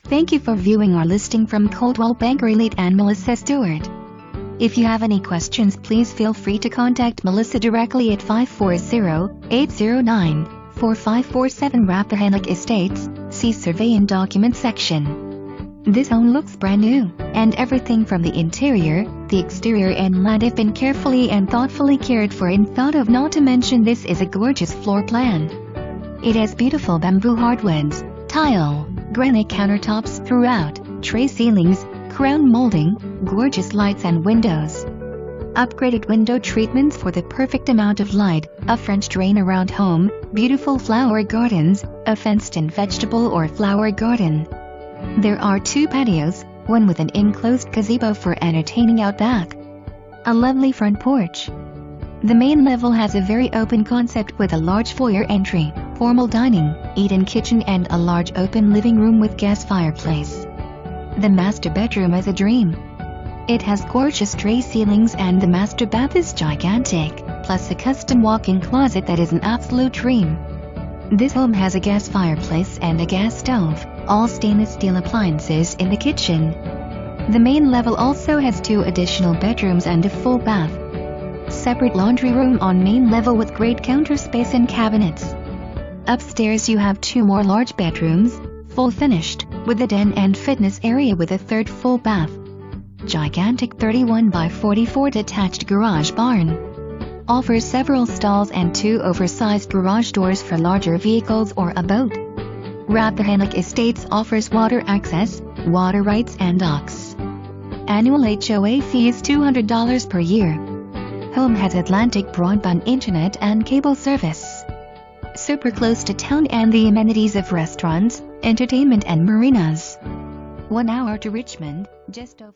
Thank you for viewing our listing from Coldwell Banker Elite and Melissa Stewart. If you have any questions, please feel free to contact Melissa directly at 540-809-4547 Rappahannock Estates, see Survey and Document section. This home looks brand new, and everything from the interior, the exterior and land have been carefully and thoughtfully cared for and thought of, not to mention this is a gorgeous floor plan. It has beautiful bamboo hardwoods, tile, granite countertops throughout, tray ceilings, crown molding, gorgeous lights and windows. Upgraded window treatments for the perfect amount of light, a French drain around home, beautiful flower gardens, a fenced-in vegetable or flower garden. There are 2 patios, one with an enclosed gazebo for entertaining out back. A lovely front porch. The main level has a very open concept with a large foyer entry, formal dining, eat-in kitchen and a large open living room with gas fireplace. The master bedroom is a dream. It has gorgeous tray ceilings and the master bath is gigantic, plus a custom walk-in closet that is an absolute dream. This home has a gas fireplace and a gas stove, all stainless steel appliances in the kitchen. The main level also has 2 additional bedrooms and a full bath. Separate laundry room on main level with great counter space and cabinets. Upstairs you have 2 more large bedrooms, full finished, with a den and fitness area with a 3rd full bath. Gigantic 31 by 44 detached garage barn. Offers several stalls and 2 oversized garage doors for larger vehicles or a boat. Rappahannock Estates offers water access, water rights and docks. Annual HOA fee is $200 per year. Home has Atlantic Broadband internet and cable service. Super close to town and the amenities of restaurants, entertainment and marinas. 1 hour to Richmond, just over